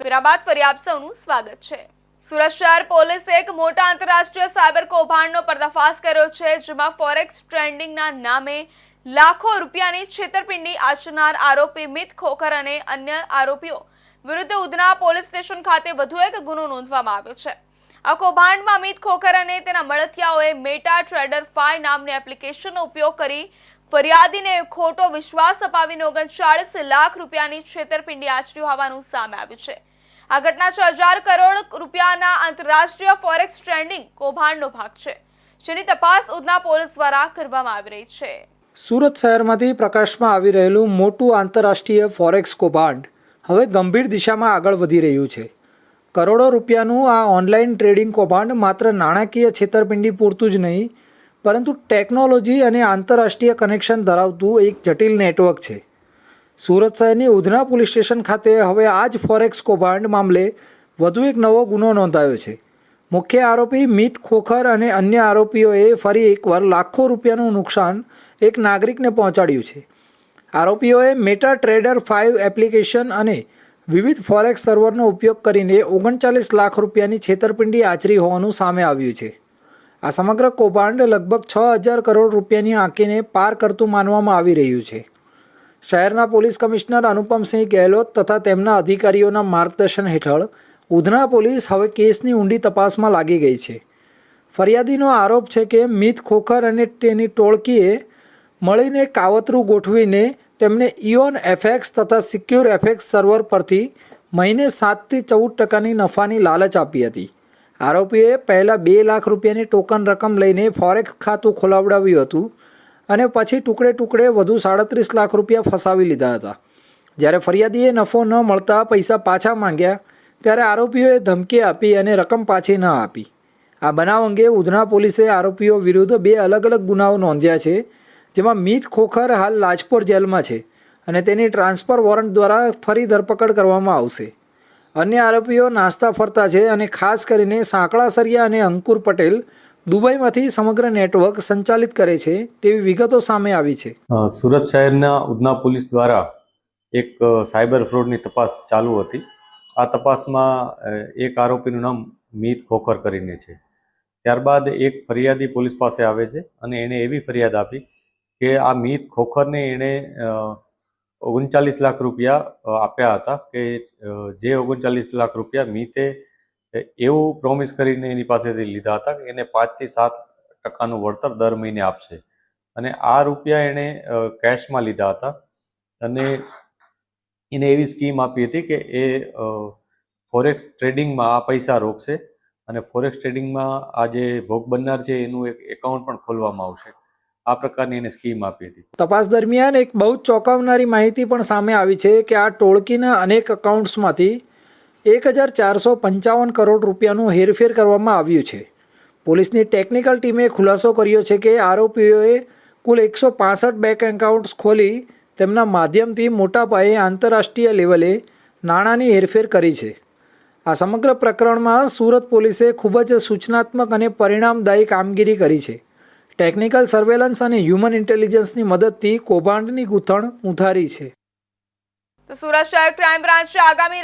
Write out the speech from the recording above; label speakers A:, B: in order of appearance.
A: વિરામ બાદ ફરી આપ સૌનું સ્વાગત છે। સુરત શહેર પોલીસે એક મોટા આંતરરાષ્ટ્રીય સાયબર કૌભાંડનો પર્દાફાશ કર્યો છે, જેમાં ફોરેક્સ ટ્રેડિંગના નામે લાખો રૂપિયાની છેતરપિંડી આચરનાર આરોપી મિત ખોખર અને અન્ય આરોપીઓ વિરુદ્ધ ઉધના પોલીસ સ્ટેશન ખાતે વધુ એક ગુનો નોંધવામાં આવ્યો છે। આ કૌભાંડમાં મિત ખોખર અને તેના મળતિયાઓએ મેટા ટ્રેડર 5 નામની એપ્લિકેશનનો ઉપયોગ કરી ફરિયાદીને ખોટો વિશ્વાસ અપાવીને 39 લાખ રૂપિયાની છેતરપિંડી આચરી હોવાનું સામે આવ્યું છે। આ ઘટના 6000 કરોડ રૂપિયાના આંતરરાષ્ટ્રીય ફોરેક્સ ટ્રેડિંગ કૌભાંડનો ભાગ છે, જેની તપાસ ઉધના પોલીસ દ્વારા કરવામાં આવી રહી છે।
B: સુરત શહેરમાંથી પ્રકાશમાં આવી રહેલું મોટું આંતરરાષ્ટ્રીય ફોરેક્સ કૌભાંડ હવે ગંભીર દિશામાં આગળ વધી રહ્યું છે। કરોડો રૂપિયાનું આ ઓનલાઈન ટ્રેડિંગ કૌભાંડ માત્ર નાણાકીય છેતરપિંડી પૂરતું જ નહીં, પરંતુ ટેકનોલોજી અને આંતરરાષ્ટ્રીય કનેક્શન ધરાવતું એક જટિલ નેટવર્ક છે। સુરત શહેરની ઉધના પોલીસ સ્ટેશન ખાતે હવે આ જ ફોરેક્સ કૌભાંડ મામલે વધુ એક નવો ગુનો નોંધાયો છે। મુખ્ય આરોપી મિત ખોખર અને અન્ય આરોપીઓએ ફરી એકવાર લાખો રૂપિયાનું નુકસાન એક નાગરિકને પહોંચાડ્યું છે। આરોપીઓએ મેટા ટ્રેડર 5 એપ્લિકેશન અને વિવિધ ફોરેક્સ સર્વરનો ઉપયોગ કરીને 39 લાખ રૂપિયાની છેતરપિંડી આચરી હોવાનું સામે આવ્યું છે। આ સમગ્ર કૌભાંડ લગભગ 6000 કરોડ રૂપિયાની આંકીને પાર કરતું માનવામાં આવી રહ્યું છે। શહેરના પોલીસ કમિશનર અનુપમસિંહ ગેહલોત તથા તેમના અધિકારીઓના માર્ગદર્શન હેઠળ ઉધના પોલીસ હવે કેસની ઊંડી તપાસમાં લાગી ગઈ છે। ફરિયાદીનો આરોપ છે કે મિત ખોખર અને તેની ટોળકીએ મળીને કાવતરું ગોઠવીને તેમને ઇઓન એફએક્સ તથા સિક્યોર એફએક્સ સર્વર પરથી મહિને 7 થી 14% નફાની લાલચ આપી હતી। આરોપીએ પહેલાં 2 લાખ રૂપિયાની ટોકન રકમ લઈને ફોરેક્સ ખાતું ખોલાવડાવ્યું હતું અને પછી ટુકડે ટુકડે વધુ 37 લાખ રૂપિયા ફસાવી લીધા હતા। જ્યારે ફરિયાદીએ નફો ન મળતા પૈસા પાછા માંગ્યા ત્યારે આરોપીઓએ ધમકી આપી અને રકમ પાછી ન આપી। આ બનાવ અંગે ઉધના પોલીસે આરોપીઓ વિરુદ્ધ 2 અલગ અલગ ગુનાઓ નોંધ્યા છે, જેમાં મિત ખોખર હાલ લાજપોર જેલમાં છે અને તેની ટ્રાન્સફર વોરંટ દ્વારા ફરી ધરપકડ કરવામાં આવશે। અન્ય આરોપીઓ નાસ્તા ફરતા છે અને ખાસ કરીને સાંકળા સરિયા અને અંકુર પટેલ દુબઈમાંથી સમગ્ર નેટવર્ક સંચાલિત કરે છે તેવી વિગતો સામે આવી છે।
C: સુરત શહેરના ઉધના પોલીસ દ્વારા એક સાયબર ફ્રોડની તપાસ ચાલુ હતી। આ તપાસમાં એક આરોપીનું નામ મિત ખોખર કરીને છે। ત્યારબાદ એક ફરિયાદી પોલીસ પાસે આવે છે અને એણે એવી ફરિયાદ આપી કે આ મિત ખોખરને એણે 39 લાખ રૂપિયા આપ્યા હતા કે જે 39 લાખ રૂપિયા મિતે એવું પ્રોમિસ કરીને એની પાસેથી લીધા હતા કે એને 5 થી 7% વળતર દર મહિને આપશે અને આ રૂપિયા એણે કેશમાં લીધા હતા અને એને એવી સ્કીમ આપી હતી કે એ ફોરેક્સ ટ્રેડિંગમાં આ પૈસા રોકશે અને ફોરેક્સ ટ્રેડિંગમાં આ જે ભોગ બનનાર છે એનું એક એકાઉન્ટ પણ ખોલવામાં આવશે। આ પ્રકારની એને સ્કીમ આપી હતી।
B: તપાસ દરમિયાન એક બહુ જ ચોંકાવનારી માહિતી પણ સામે આવી છે કે આ ટોળકીના અનેક એકાઉન્ટ્સમાંથી 1455 કરોડ રૂપિયાનું હેરફેર કરવામાં આવ્યું છે। પોલીસની ટેકનિકલ ટીમે ખુલાસો કર્યો છે કે આરોપીઓએ કુલ 165 બેંક એકાઉન્ટ્સ ખોલી તેમના માધ્યમથી મોટા પાયે આંતરરાષ્ટ્રીય લેવલે નાણાંની હેરફેર કરી છે। આ સમગ્ર પ્રકરણમાં સુરત પોલીસે ખૂબ જ સૂચનાત્મક અને પરિણામદાયી કામગીરી કરી છે। ટેકનિકલ સર્વેલન્સ અને હ્યુમન ઇન્ટેલિજન્સની મદદથી કૌભાંડની ગૂંથણ ઉધારી છે।
A: તો સુરત શહેર ક્રાઇમ બ્રાન્ચે આગામી